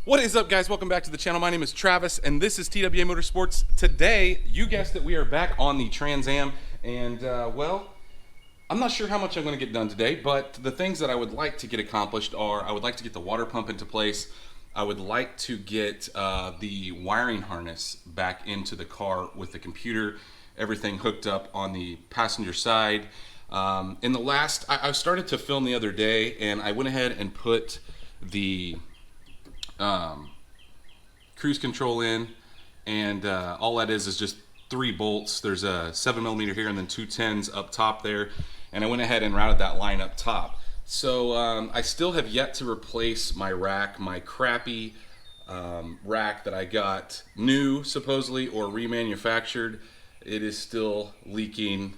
What is up, guys? Welcome back to the channel. My name is Travis and this is TWA Motorsports. Today, you guessed it, we are back on the Trans Am, and well, I'm not sure how much I'm going to get done today, but the things that I would like to get accomplished are I would like to get the water pump into place. I would like to get the wiring harness back into the car with the computer, everything hooked up on the passenger side. In the last, I started to film the other day, and I went ahead and put the cruise control in, and all that is just 3 bolts. There's a 7mm here and then 2 10s up top there, and I went ahead and routed that line up top. So I still have yet to replace my rack, my crappy rack that I got new supposedly or remanufactured. It is still leaking,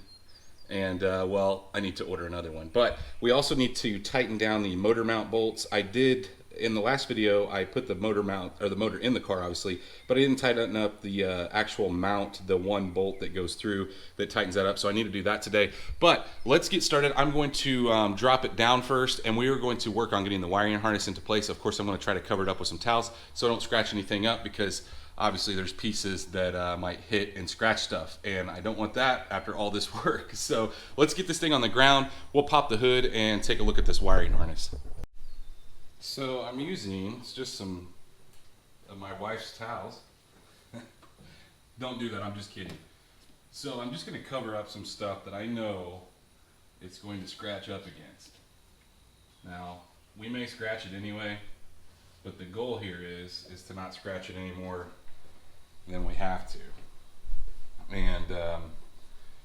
and well, I need to order another one. But we also need to tighten down the motor mount bolts. I did in the last video, I put the motor mount, or the motor in the car obviously, but I didn't tighten up the actual mount, the 1 bolt that goes through that tightens that up, so I need to do that today. But let's get started. I'm going to drop it down first, and we are going to work on getting the wiring harness into place. Of course, I'm going to try to cover it up with some towels so I don't scratch anything up, because obviously there's pieces that might hit and scratch stuff, and I don't want that after all this work. So let's get this thing on the ground. We'll pop the hood and take a look at this wiring harness. So I'm using, it's just some of my wife's towels. Don't do that, I'm just kidding. So I'm just going to cover up some stuff that I know it's going to scratch up against. Now, we may scratch it anyway, but the goal here is to not scratch it any more than we have to. And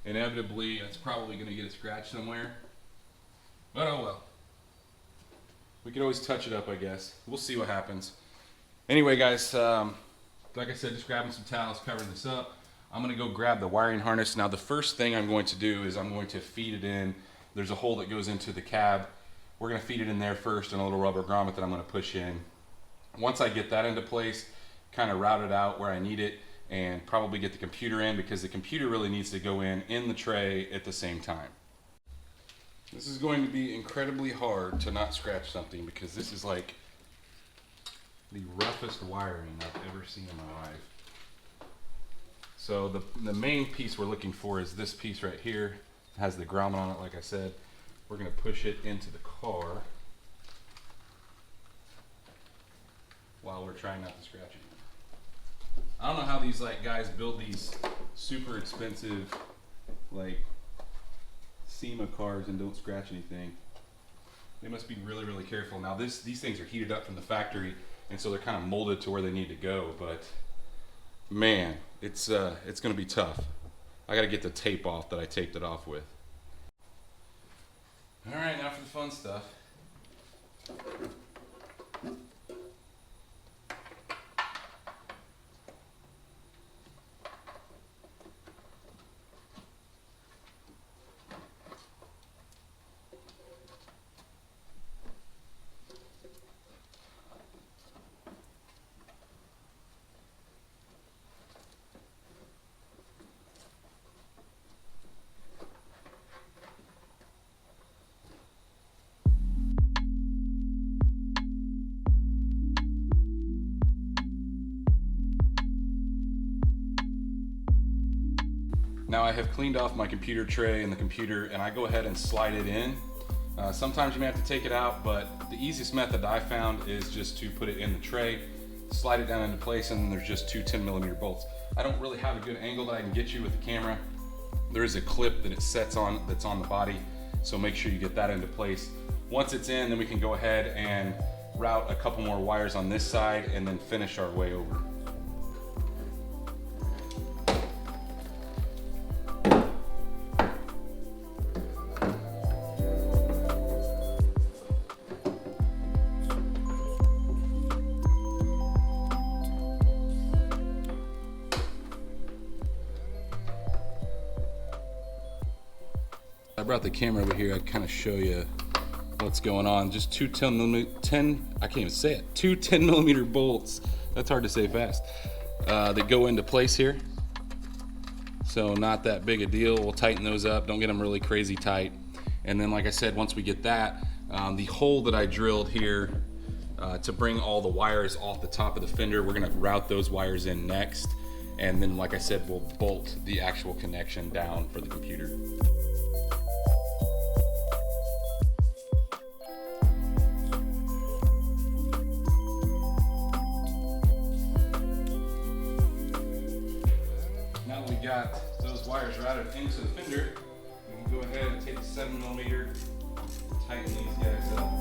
inevitably, it's probably going to get a scratch somewhere, but oh well. We could always touch it up, I guess. We'll see what happens. Anyway, guys, like I said, just grabbing some towels, covering this up. I'm going to go grab the wiring harness. Now, the first thing I'm going to do is I'm going to feed it in. There's a hole that goes into the cab. We're going to feed it in there first, and a little rubber grommet that I'm going to push in. Once I get that into place, kind of route it out where I need it, and probably get the computer in, because the computer really needs to go in the tray at the same time. This is going to be incredibly hard to not scratch something, because this is like the roughest wiring I've ever seen in my life. So the main piece we're looking for is this piece right here. It has the grommet on it, like I said. We're going to push it into the car while we're trying not to scratch it. I don't know how these guys build these super expensive SEMA cars and don't scratch anything. They must be really, really careful. Now these things are heated up from the factory, and so they're kind of molded to where they need to go, but man, it's gonna be tough. I gotta get the tape off that I taped it off with. All right, now for the fun stuff. Now I have cleaned off my computer tray and the computer, and I go ahead and slide it in. Sometimes you may have to take it out, but the easiest method I found is just to put it in the tray, slide it down into place, and then there's just 2 10mm bolts. I don't really have a good angle that I can get you with the camera. There is a clip that it sets on that's on the body, so make sure you get that into place. Once it's in, then we can go ahead and route a couple more wires on this side and then finish our way over. I brought the camera over here. I'd kind of show you what's going on. Just 2 10mm bolts. That's hard to say fast. That go into place here. So not that big a deal. We'll tighten those up. Don't get them really crazy tight. And then, like I said, once we get that, the hole that I drilled here to bring all the wires off the top of the fender. We're gonna route those wires in next. And then, like I said, we'll bolt the actual connection down for the computer. Now that we got those wires routed into the fender, we can go ahead and take the 7mm, tighten these guys up.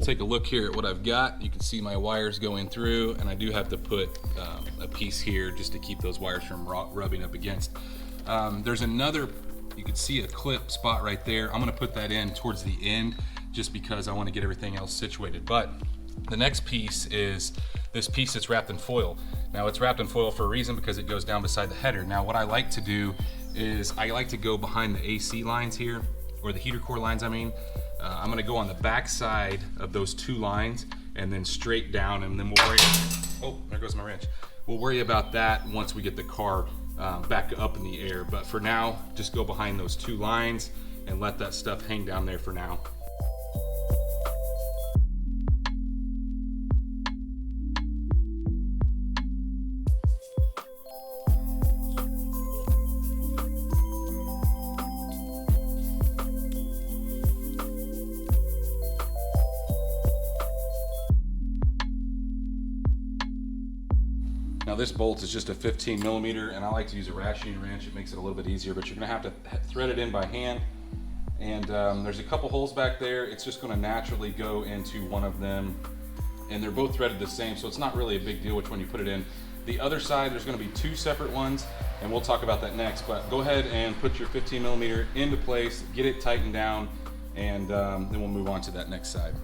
Take a look here at what I've got. You can see my wires going through, and I do have to put a piece here just to keep those wires from rubbing up against. There's another, you can see a clip spot right there. I'm gonna put that in towards the end just because I want to get everything else situated. But the next piece is this piece that's wrapped in foil. Now it's wrapped in foil for a reason, because it goes down beside the header. Now what I like to do is I like to go behind the AC lines here, or the heater core lines I mean. I'm gonna go on the back side of those two lines and then straight down, and then we'll worry, oh, there goes my wrench. We'll worry about that once we get the car back up in the air. But for now, just go behind those two lines and let that stuff hang down there for now. Now this bolt is just a 15mm, and I like to use a ratcheting wrench. It makes it a little bit easier, but you're gonna have to thread it in by hand. And there's a couple holes back there. It's just gonna naturally go into one of them, and they're both threaded the same, so it's not really a big deal which one you put it in. The other side, there's gonna be two separate ones, and we'll talk about that next, but go ahead and put your 15mm into place, get it tightened down, and then we'll move on to that next side.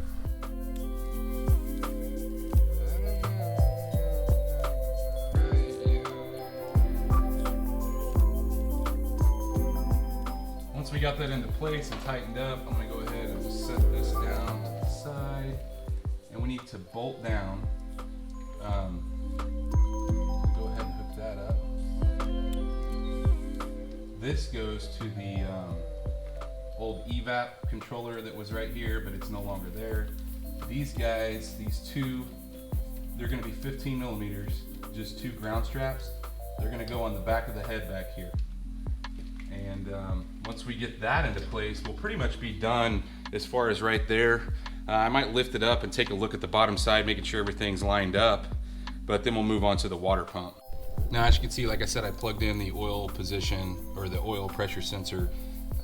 Once we got that into place and tightened up, I'm gonna go ahead and just set this down to the side. And we need to bolt down. Go ahead and hook that up. This goes to the old evap controller that was right here, but it's no longer there. These guys, these two, they're gonna be 15mm, just two ground straps. They're gonna go on the back of the head back here. And once we get that into place, we'll pretty much be done as far as right there. I might lift it up and take a look at the bottom side, making sure everything's lined up, but then we'll move on to the water pump. Now, as you can see, like I said, I plugged in the oil position, or the oil pressure sensor,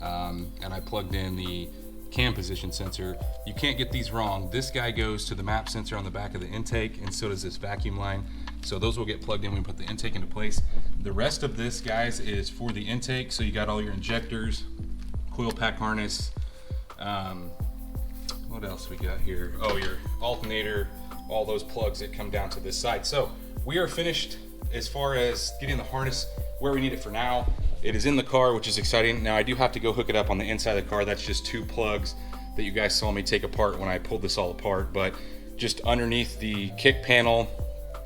and I plugged in the cam position sensor. You can't get these wrong. This guy goes to the map sensor on the back of the intake, and so does this vacuum line. So those will get plugged in when we put the intake into place. The rest of this, guys, is for the intake. So you got all your injectors, coil pack harness, what else we got here? Oh, your alternator, all those plugs that come down to this side. So we are finished as far as getting the harness where we need it for now. It is in the car, which is exciting. Now I do have to go hook it up on the inside of the car. That's just two plugs that you guys saw me take apart when I pulled this all apart. But just underneath the kick panel,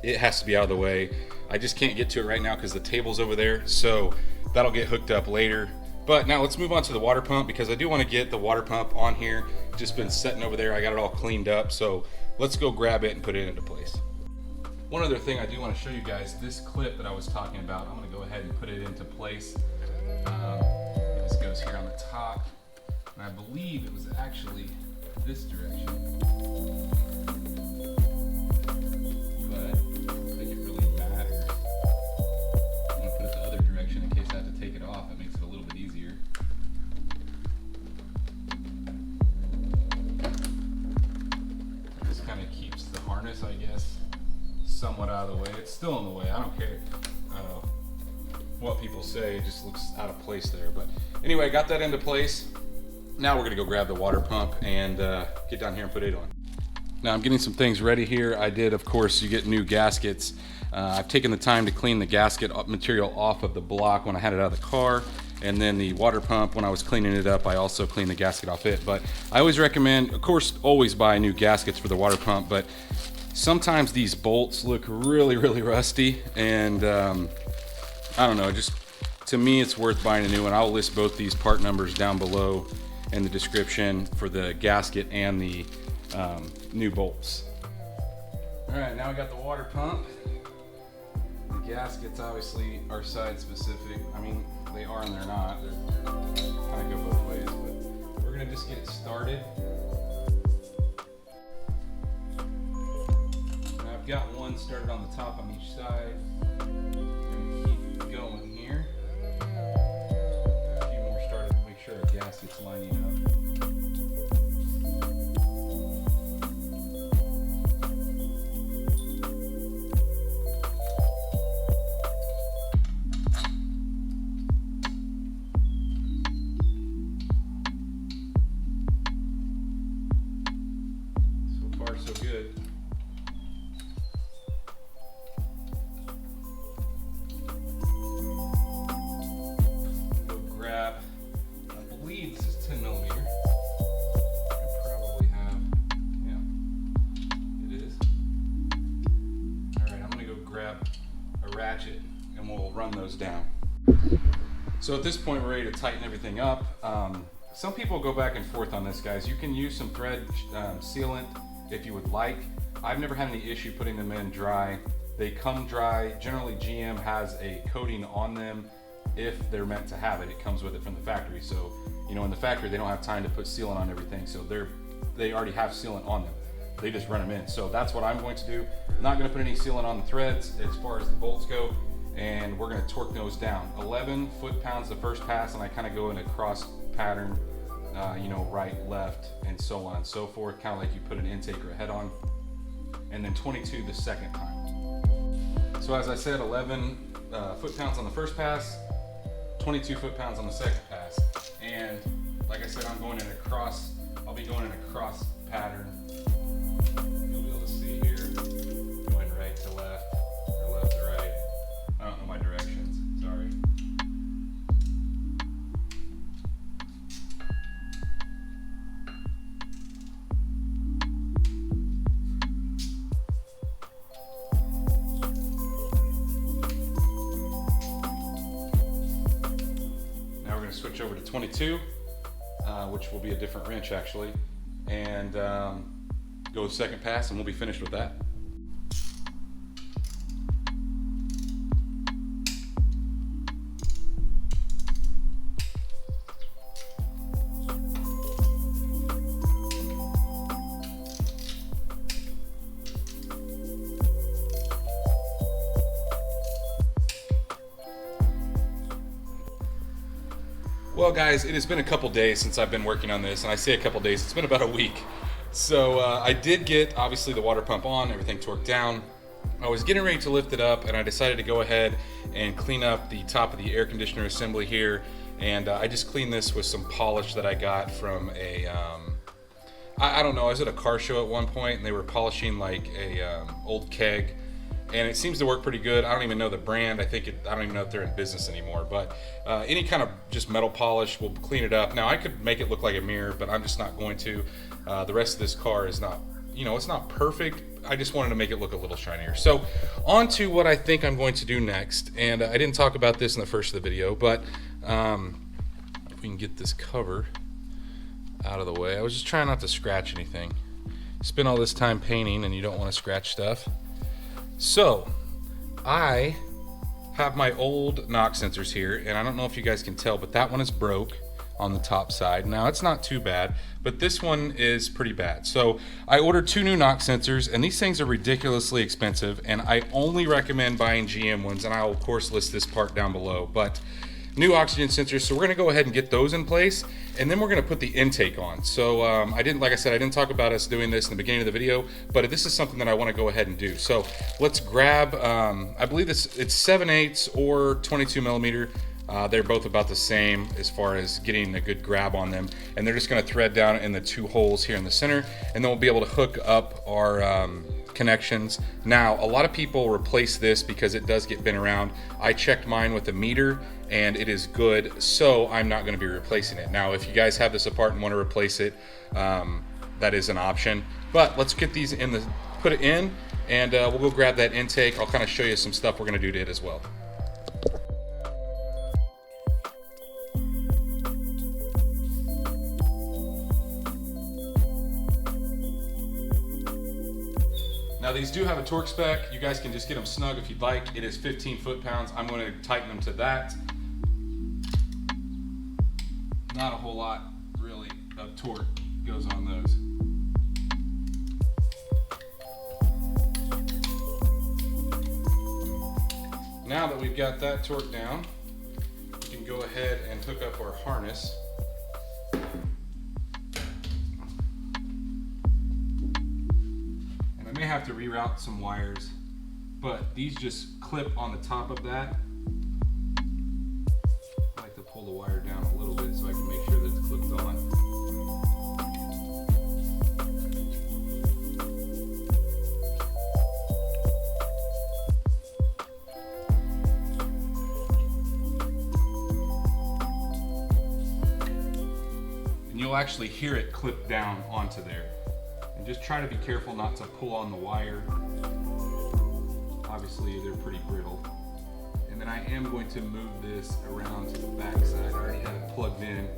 it has to be out of the way. I just can't get to it right now because the table's over there. So that'll get hooked up later. But now let's move on to the water pump, because I do want to get the water pump on here. Just been sitting over there. I got it all cleaned up. So let's go grab it and put it into place. One other thing I do want to show you guys, this clip that I was talking about, I'm going to go ahead and put it into place. This goes here on the top, and I believe it was actually this direction, but I don't think it really matters. I'm going to put it the other direction in case I have to take it off. It makes it a little bit easier. This kind of keeps the harness, I guess, somewhat out of the way. It's still in the way, I don't care. what people say. It just looks out of place there. But anyway, I got that into place. Now we're gonna go grab the water pump and get down here and put it on. Now I'm getting some things ready here. I did, of course, you get new gaskets. I've taken the time to clean the gasket material off of the block when I had it out of the car. And then the water pump, when I was cleaning it up, I also cleaned the gasket off it. But I always recommend, of course, always buy new gaskets for the water pump, but sometimes these bolts look really, really rusty. And I don't know, just to me, it's worth buying a new one. I'll list both these part numbers down below in the description for the gasket and the new bolts. All right, now we got the water pump. The gaskets obviously are side specific. I mean, they are and they're not. They kind of go both ways, but we're gonna just get it started. And I've got one started on the top on each side. And keep going here. Got a few more started to make sure our gasket's lining up. So good. Go grab, I believe this is 10 millimeter. I probably have, yeah, it is. All right, I'm gonna go grab a ratchet and we'll run those down. So at this point, we're ready to tighten everything up. Some people go back and forth on this, guys. You can use some thread sealant if you would like. I've never had any issue putting them in dry. They come dry. Generally, GM has a coating on them if they're meant to have it. It comes with it from the factory. So, you know, in the factory, they don't have time to put sealant on everything. So they already have sealant on them. They just run them in. So that's what I'm going to do. I'm not going to put any sealant on the threads as far as the bolts go. And we're going to torque those down. 11 foot-pounds the first pass, and I kind of go in a cross pattern, you know, right, left, and so on and so forth, kind of like you put an intake or a head on. And then 22 the second time. So as I said, 11 foot-pounds on the first pass, 22 foot-pounds on the second pass. And like I said, I'm going in a cross, I'll be going in a cross pattern. You'll be able to see here, going right to left, or left to right. I don't know my directions, sorry. Now we're going to switch over to 22, which will be a different wrench actually, and go second pass and we'll be finished with that. Well guys, it has been a couple days since I've been working on this, and I say a couple days, it's been about a week. So I did get, obviously, the water pump on, everything torqued down. I was getting ready to lift it up, and I decided to go ahead and clean up the top of the air conditioner assembly here. And I just cleaned this with some polish that I got from a, I don't know, I was at a car show at one point, and they were polishing like a old keg. And it seems to work pretty good. I don't even know the brand. I don't even know if they're in business anymore. But any kind of just metal polish will clean it up. Now I could make it look like a mirror, but I'm just not going to. The rest of this car is not, you know, it's not perfect. I just wanted to make it look a little shinier. So on to what I think I'm going to do next. And I didn't talk about this in the first of the video, but if we can get this cover out of the way. I was just trying not to scratch anything. Spend all this time painting and you don't want to scratch stuff. So I have my old knock sensors here, and I don't know if you guys can tell, but that one is broke on the top side. Now it's not too bad, but this one is pretty bad. So I ordered 2 new knock sensors, and these things are ridiculously expensive, and I only recommend buying GM ones, and I'll of course list this part down below. But new oxygen sensors. So we're gonna go ahead and get those in place, and then we're gonna put the intake on. So like I said, I didn't talk about us doing this in the beginning of the video, but this is something that I wanna go ahead and do. So let's grab, I believe it's 7/8 or 22 millimeter. They're both about the same as far as getting a good grab on them, and they're just going to thread down in the two holes here in the center, and then we'll be able to hook up our connections. Now, a lot of people replace this because it does get bent around. I checked mine with a meter and it is good, so I'm not going to be replacing it. Now, if you guys have this apart and want to replace it, that is an option. But let's get these put it in, and we'll go grab that intake. I'll kind of show you some stuff we're going to do to it as well. Now these do have a torque spec. You guys can just get them snug if you'd like. It is 15 foot-pounds. I'm going to tighten them to that. Not a whole lot, really, of torque goes on those. Now that we've got that torque down, we can go ahead and hook up our harness. I may have to reroute some wires, but these just clip on the top of that. I like to pull the wire down a little bit so I can make sure that it's clipped on. And you'll actually hear it clip down onto there. And just try to be careful not to pull on the wire. Obviously they're pretty brittle. And then I am going to move this around to the back side. I already have it plugged in.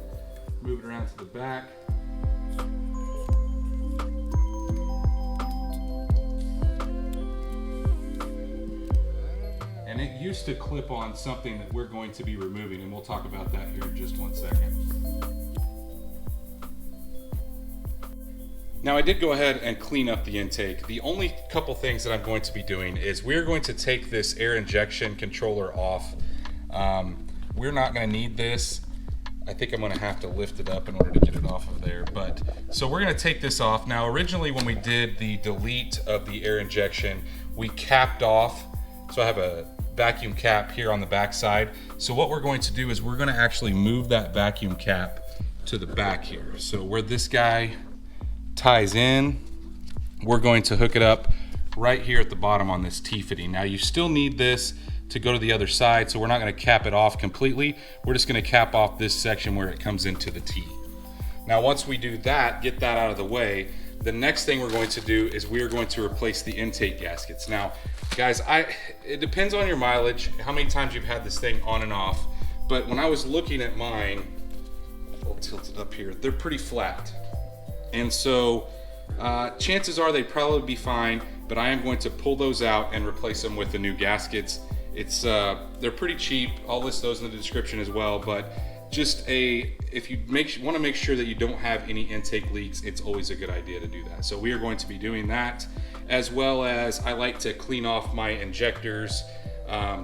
Move it around to the back. And it used to clip on something that we're going to be removing, and we'll talk about that here in just one second. Now I did go ahead and clean up the intake. The only couple things that I'm going to be doing is we're going to take this air injection controller off. We're not going to need this. I think I'm going to have to lift it up in order to get it off of there. So we're going to take this off. Now originally when we did the delete of the air injection, we capped off. So I have a vacuum cap here on the back side. So what we're going to do is we're going to actually move that vacuum cap to the back here. So where this guy ties in, we're going to hook it up right here at the bottom on this T-fitting. Now you still need this to go to the other side, so we're not going to cap it off completely. We're just going to cap off this section where it comes into the T. Now once we do that, get that out of the way, the next thing we're going to do is we're going to replace the intake gaskets. Now guys, it depends on your mileage, how many times you've had this thing on and off, but when I was looking at mine, I'll tilt it up here, they're pretty flat. And so chances are they'd probably be fine, but I am going to pull those out and replace them with the new gaskets. They're pretty cheap. I'll list those in the description as well, but if you want to make sure that you don't have any intake leaks, it's always a good idea to do that. So we are going to be doing that, as well as I like to clean off my injectors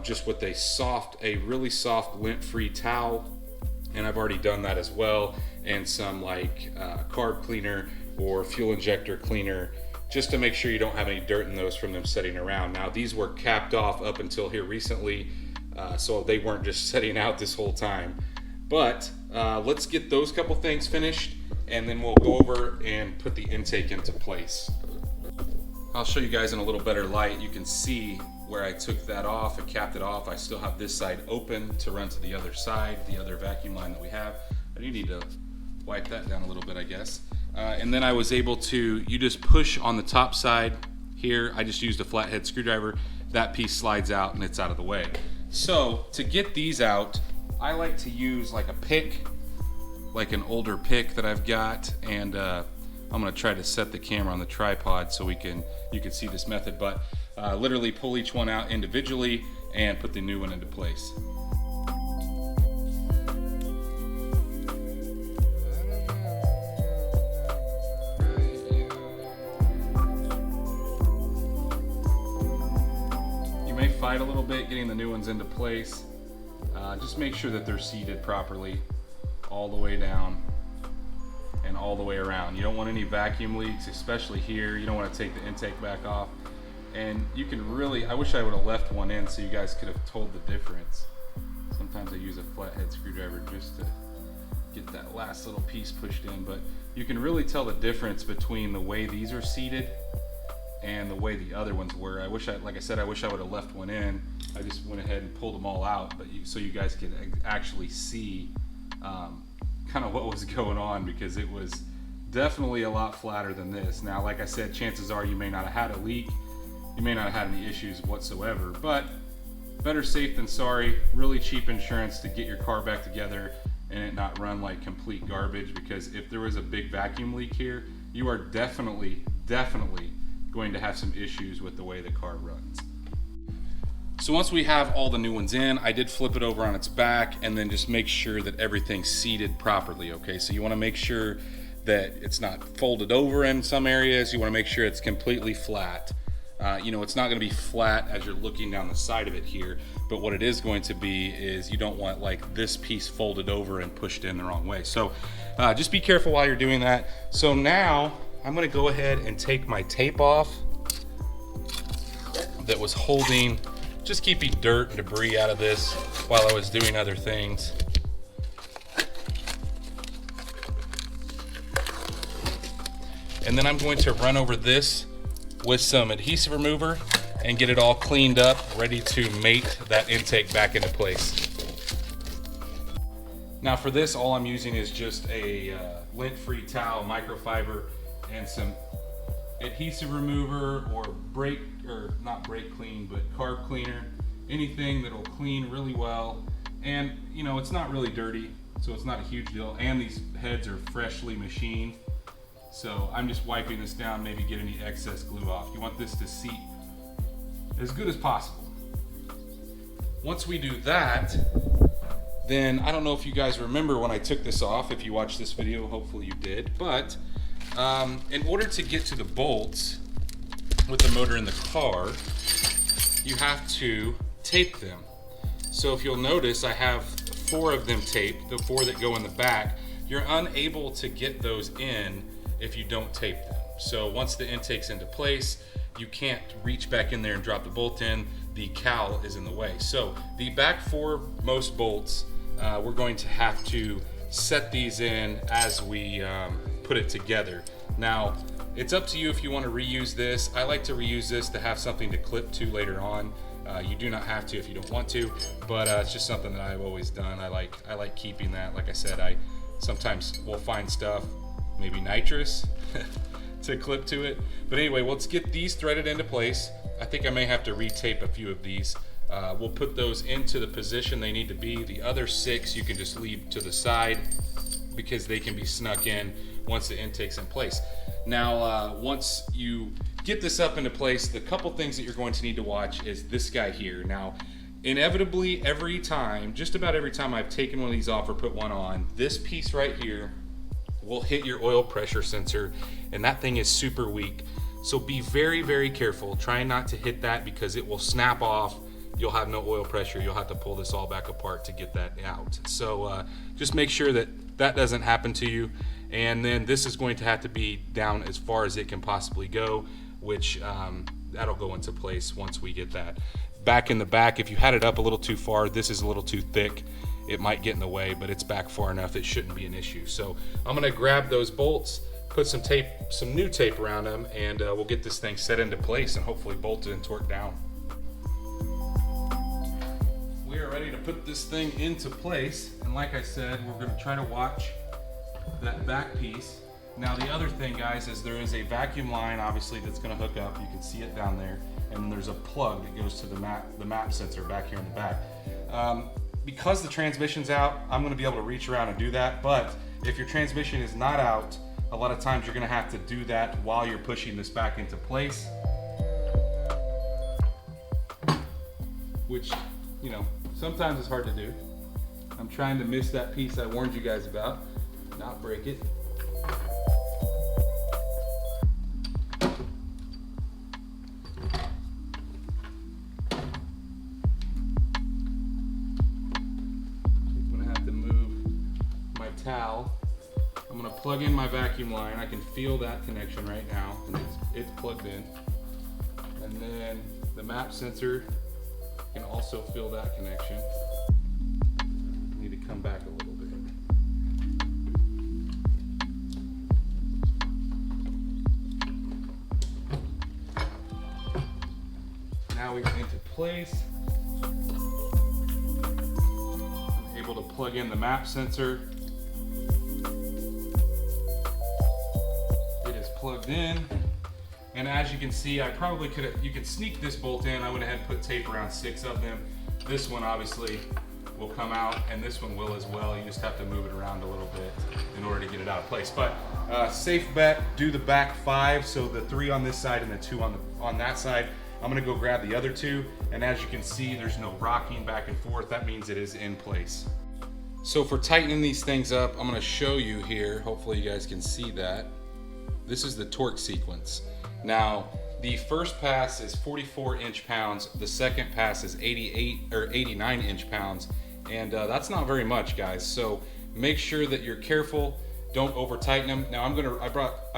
just with a really soft lint-free towel. And I've already done that as well, and some like carb cleaner or fuel injector cleaner, just to make sure you don't have any dirt in those from them sitting around. Now these were capped off up until here recently, so they weren't just sitting out this whole time. But let's get those couple things finished, and then we'll go over and put the intake into place. I'll show you guys in a little better light. You can see where I took that off and capped it off. I still have this side open to run to the other side, the other vacuum line that we have. I do need to wipe that down a little bit, I guess. And then I was able to, you just push on the top side here. I just used a flathead screwdriver. That piece slides out and it's out of the way. So to get these out, I like to use like a pick, like an older pick that I've got, and I'm gonna try to set the camera on the tripod so you can see this method, but literally pull each one out individually and put the new one into place. You may fight a little bit getting the new ones into place. just make sure that they're seated properly all the way down and all the way around. You don't want any vacuum leaks, especially here. You don't want to take the intake back off. And you can really, I wish I would have left one in so you guys could have told the difference. Sometimes I use a flathead screwdriver just to get that last little piece pushed in, but you can really tell the difference between the way these are seated and the way the other ones were. Like I said, I wish I would have left one in. I just went ahead and pulled them all out, but so you guys could actually see kind of what was going on, because it was definitely a lot flatter than this. Now, like I said, chances are you may not have had a leak, you may not have had any issues whatsoever, but better safe than sorry. Really cheap insurance to get your car back together and it not run like complete garbage, because if there was a big vacuum leak here, you are definitely going to have some issues with the way the car runs. So once we have all the new ones in, I did flip it over on its back and then just make sure that everything's seated properly, okay? So you wanna make sure that it's not folded over in some areas. You wanna make sure it's completely flat. You know, it's not gonna be flat as you're looking down the side of it here, but what it is going to be is you don't want like this piece folded over and pushed in the wrong way. So just be careful while you're doing that. So now I'm gonna go ahead and take my tape off that was holding, just keeping dirt and debris out of this while I was doing other things. And then I'm going to run over this with some adhesive remover and get it all cleaned up, ready to mate that intake back into place. Now for this, all I'm using is just a lint-free towel, microfiber, and some adhesive remover or not brake clean, but carb cleaner, anything that'll clean really well. And you know, it's not really dirty, so it's not a huge deal, and these heads are freshly machined. So I'm just wiping this down, maybe get any excess glue off. You want this to seat as good as possible. Once we do that, then I don't know if you guys remember when I took this off. If you watched this video, hopefully you did, but in order to get to the bolts with the motor in the car, you have to tape them. So if you'll notice, I have 4 of them taped, the 4 that go in the back. You're unable to get those in if you don't tape them. So once the intake's into place, you can't reach back in there and drop the bolt in. The cowl is in the way. So the back 4 most bolts, we're going to have to set these in as we put it together. Now, it's up to you if you want to reuse this. I like to reuse this to have something to clip to later on. You do not have to if you don't want to, but it's just something that I've always done. I like keeping that. Like I said, I sometimes will find stuff, maybe nitrous, to clip to it. But anyway, let's get these threaded into place. I think I may have to retape a few of these. We'll put those into the position they need to be. The other 6 you can just leave to the side because they can be snuck in once the intake's in place. Now, once you get this up into place, the couple things that you're going to need to watch is this guy here. Now, inevitably, just about every time I've taken one of these off or put one on, this piece right here will hit your oil pressure sensor, and that thing is super weak. So be very, very careful. Try not to hit that because it will snap off. You'll have no oil pressure. You'll have to pull this all back apart to get that out. So just make sure that that doesn't happen to you. And then this is going to have to be down as far as it can possibly go, which that'll go into place once we get that. Back in the back, if you had it up a little too far, this is a little too thick. It might get in the way, but it's back far enough, it shouldn't be an issue. So I'm gonna grab those bolts, put some new tape around them, and we'll get this thing set into place and hopefully bolted and torqued down. We are ready to put this thing into place, and like I said, we're gonna try to watch that back piece. Now the other thing, guys, is there is a vacuum line, obviously, that's gonna hook up. You can see it down there, and then there's a plug that goes to the map sensor back here in the back. Because the transmission's out, I'm gonna be able to reach around and do that, but if your transmission is not out, a lot of times you're gonna have to do that while you're pushing this back into place, which, you know, sometimes it's hard to do. I'm trying to miss that piece I warned you guys about, not break it. towel. I'm gonna plug in my vacuum line. I can feel that connection right now, and it's plugged in. And then the map sensor can also feel that connection. I need to come back a little bit. Now we get into place. I'm able to plug in the map sensor. It is plugged in. And as you can see, I probably could have, you could sneak this bolt in. I went ahead and put tape around 6 of them. This one obviously will come out, and this one will as well. You just have to move it around a little bit in order to get it out of place. But safe bet, do the back 5, so the 3 on this side and the 2 on that side. I'm gonna go grab the other 2, and as you can see, there's no rocking back and forth. That means it is in place. So for tightening these things up, I'm gonna show you here. Hopefully you guys can see that. This is the torque sequence. Now, the first pass is 44 inch-pounds, the second pass is 88 or 89 inch-pounds, and that's not very much, guys. So make sure that you're careful, don't over tighten them. Now I've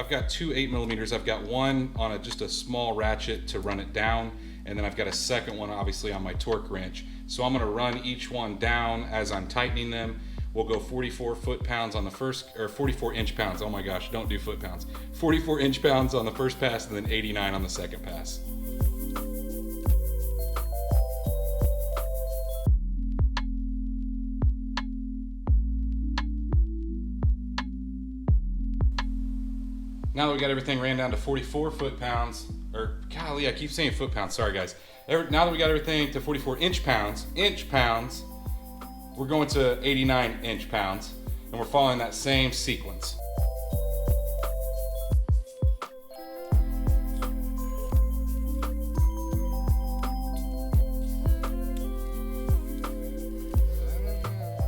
got 2 8mm. I've got one on just a small ratchet to run it down, and then I've got a second one obviously on my torque wrench. So I'm gonna run each one down as I'm tightening them. We'll go 44 foot-pounds on the first, or 44 inch-pounds. Oh my gosh, don't do foot-pounds. 44 inch-pounds on the first pass, and then 89 on the second pass. Now that we got everything ran down to 44 foot-pounds, or golly, I keep saying foot-pounds, sorry guys. Now that we got everything to 44 inch-pounds, we're going to 89 inch-pounds, and we're following that same sequence.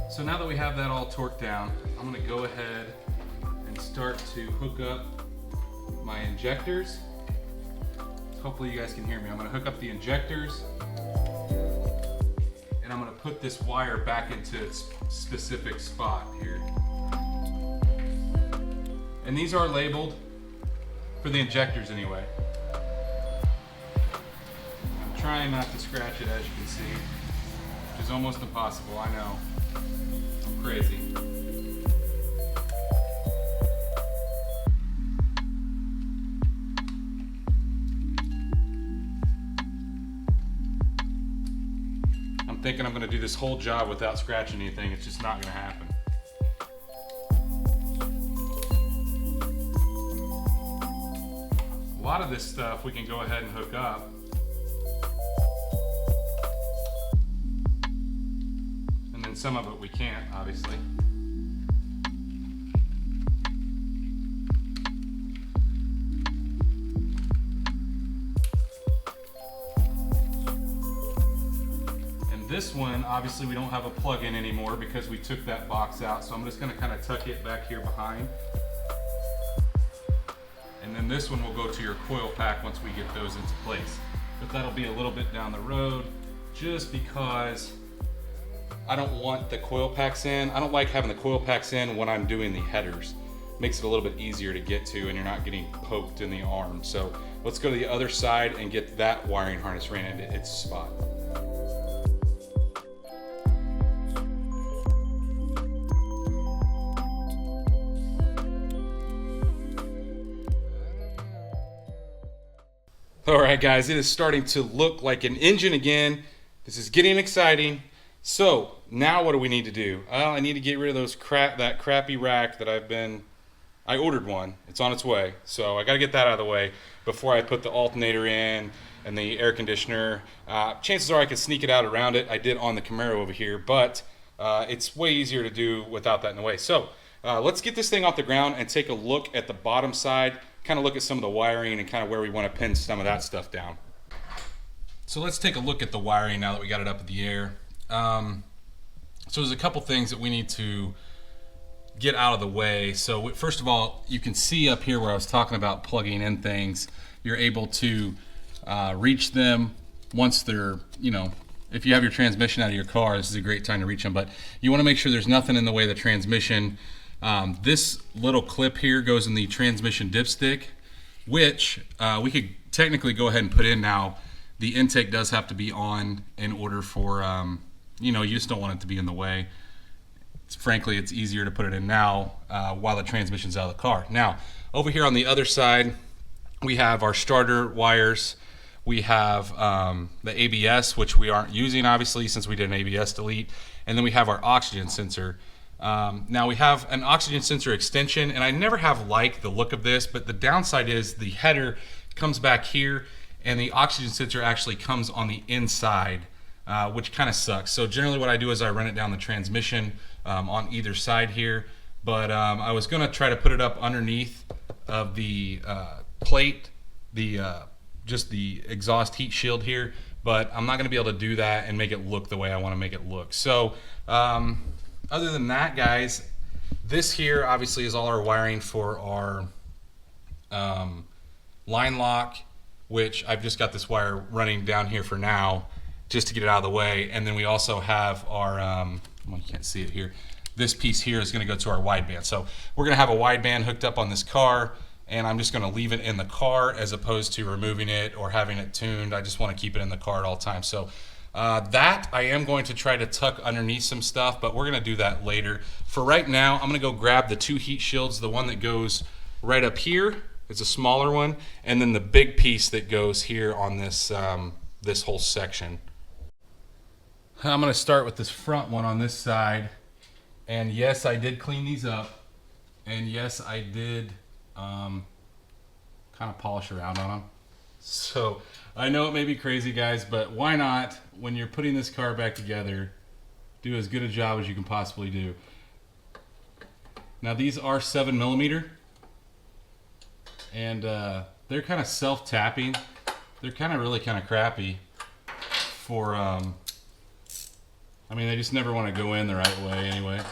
So now that we have that all torqued down, I'm gonna go ahead and start to hook up my injectors. Hopefully you guys can hear me. I'm gonna hook up the injectors, and I'm gonna put this wire back into its specific spot here. And these are labeled for the injectors anyway. I'm trying not to scratch it, as you can see, which is almost impossible, I know. I'm crazy. Thinking I'm gonna do this whole job without scratching anything. It's just not gonna happen. A lot of this stuff we can go ahead and hook up. And then some of it we can't, obviously. This one, obviously we don't have a plug-in anymore because we took that box out, so I'm just gonna kind of tuck it back here behind. And then this one will go to your coil pack once we get those into place. But that'll be a little bit down the road, just because I don't want the coil packs in. I don't like having the coil packs in when I'm doing the headers. Makes it a little bit easier to get to, and you're not getting poked in the arm. So let's go to the other side and get that wiring harness ran into its spot. All right, guys, it is starting to look like an engine again. This is getting exciting. So now what do we need to do? I need to get rid of that crappy rack that I ordered one. It's on its way. So I got to get that out of the way before I put the alternator in and the air conditioner. Chances are I could sneak it out around it. I did on the Camaro over here, but it's way easier to do without that in the way. So let's get this thing off the ground and take a look at the bottom side, kind of look at some of the wiring and kind of where we want to pin some of that stuff down. So let's take a look at the wiring now that we got it up in the air. So there's a couple things that we need to get out of the way. So first of all, you can see up here where I was talking about plugging in things, you're able to reach them once they're, if you have your transmission out of your car, this is a great time to reach them, but you want to make sure there's nothing in the way of the transmission This little clip here goes in the transmission dipstick, which we could technically go ahead and put in now. The intake does have to be on in order for, you know, you just don't want it to be in the way. Frankly, it's easier to put it in now while the transmission's out of the car. Now, over here on the other side, we have our starter wires. We have the ABS, which we aren't using, obviously, since we did an ABS delete. And then we have our oxygen sensor. Now, we have an oxygen sensor extension, and I never have liked the look of this, but the downside is the header comes back here, and the oxygen sensor actually comes on the inside, which kind of sucks. So generally what I do is I run it down the transmission on either side here, but I was going to try to put it up underneath of the plate, just the exhaust heat shield here, but I'm not going to be able to do that and make it look the way I want to make it look. So other than that, guys, this here obviously is all our wiring for our line lock, which I've just got this wire running down here for now just to get it out of the way. And then we also have our, well, you can't see it here, this piece here is going to go to our wideband. So we're going to have a wideband hooked up on this car, and I'm just going to leave it in the car as opposed to removing it or having it tuned. I just want to keep it in the car at all times. So that I am going to try to tuck underneath some stuff, but we're going to do that later. For right now, I'm going to go grab the 2 heat shields, the one that goes right up here. It's a smaller one, and then the big piece that goes here on this this whole section. I'm going to start with this front one on this side, and yes, I did clean these up, and yes, I did kind of polish around on them. So I know it may be crazy, guys, but why not, when you're putting this car back together, do as good a job as you can possibly do. Now these are 7mm. And they're kind of self-tapping. They're kind of really kind of crappy for, I mean, they just never want to go in the right way anyway.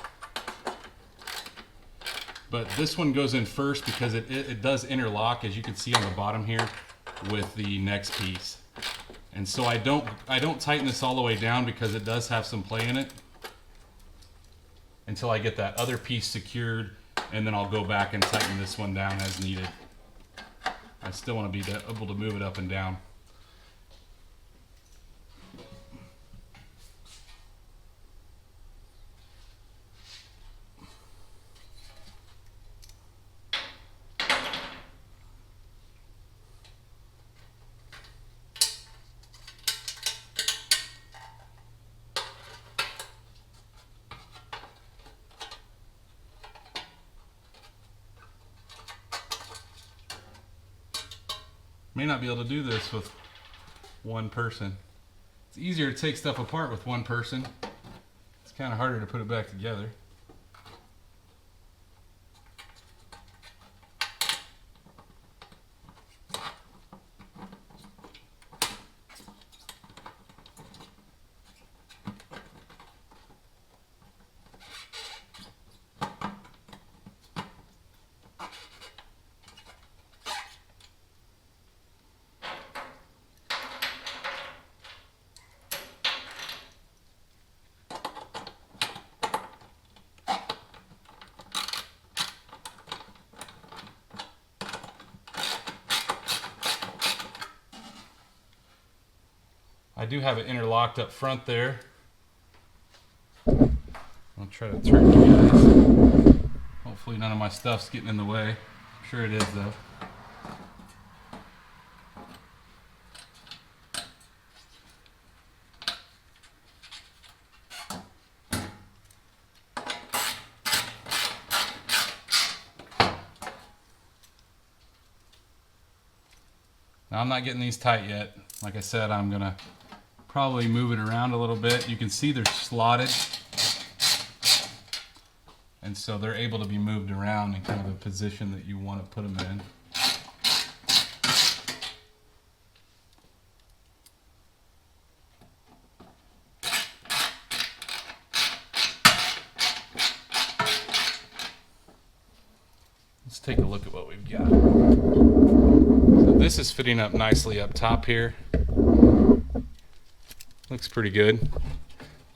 But this one goes in first because it does interlock, as you can see on the bottom here, with the next piece. And so I don't tighten this all the way down because it does have some play in it until I get that other piece secured, and then I'll go back and tighten this one down as needed. I still want to be able to move it up and down. May not be able to do this with one person. It's easier to take stuff apart with one person. It's kind of harder to put it back together. I do have it interlocked up front there. I'll try to turn you guys. Hopefully none of my stuff's getting in the way. I'm sure it is though. Now I'm not getting these tight yet. Like I said, I'm gonna probably move it around a little bit. You can see they're slotted, and so they're able to be moved around in kind of a position that you want to put them in. Let's take a look at what we've got. So this is fitting up nicely up top here. Looks pretty good.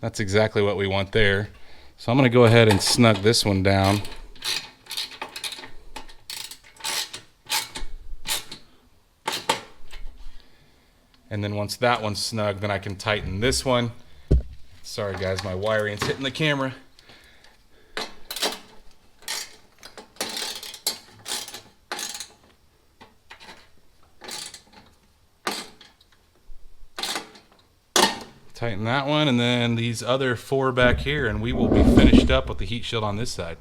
That's exactly what we want there. So I'm going to go ahead and snug this one down. And then once that one's snug, then I can tighten this one. Sorry guys, my wiring's hitting the camera. Tighten that one, and then these other 4 back here, and we will be finished up with the heat shield on this side.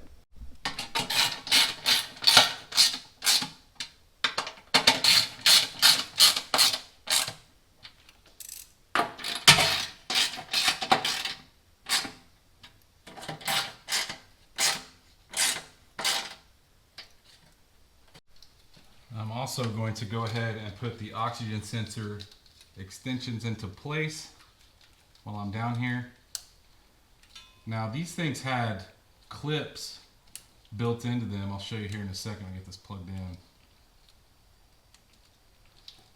I'm also going to go ahead and put the oxygen sensor extensions into place while I'm down here. Now these things had clips built into them. I'll show you here in a second. I'll get this plugged in.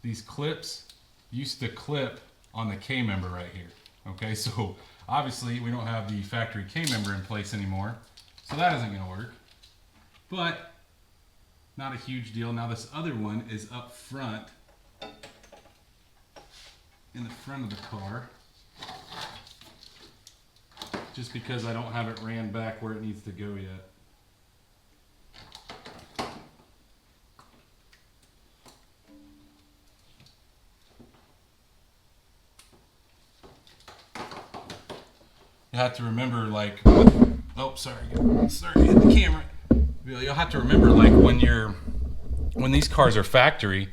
These clips used to clip on the K member right here. Okay, so obviously we don't have the factory K member in place anymore, so that isn't going to work. But not a huge deal. Now this other one is up front, in the front of the car, just because I don't have it ran back where it needs to go yet. You have to remember, like, oh, sorry, to hit the camera. You'll have to remember, like, when these cars are factory,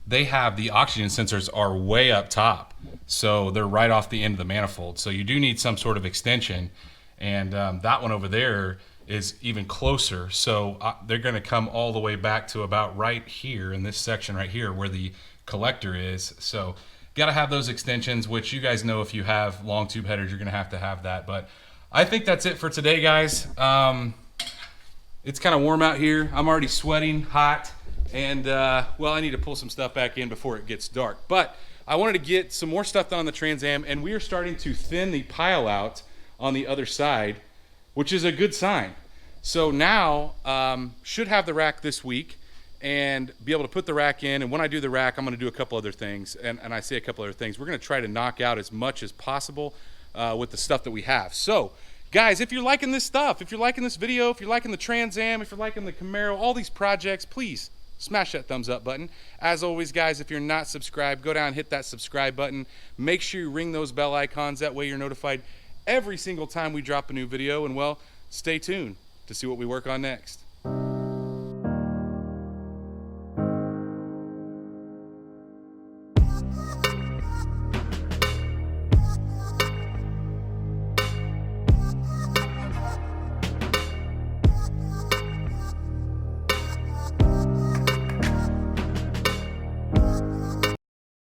they have the oxygen sensors are way up top, so they're right off the end of the manifold. So you do need some sort of extension, and that one over there is even closer. So they're going to come all the way back to about right here in this section right here where the collector is. So got to have those extensions, which you guys know if you have long tube headers, you're going to have that. But I think that's it for today, guys. It's kind of warm out here. I'm already sweating, hot, and well, I need to pull some stuff back in before it gets dark. But I wanted to get some more stuff done on the Trans Am, and we are starting to thin the pile out on the other side, which is a good sign. So now should have the rack this week and be able to put the rack in. And when I do the rack, I'm going to do a couple other things. And I say a couple other things. We're going to try to knock out as much as possible with the stuff that we have. So guys, if you're liking this stuff, if you're liking this video, if you're liking the Trans Am, if you're liking the Camaro, all these projects, please smash that thumbs up button. As always, guys, if you're not subscribed, go down and hit that subscribe button. Make sure you ring those bell icons. That way you're notified every single time we drop a new video. And well, stay tuned to see what we work on next.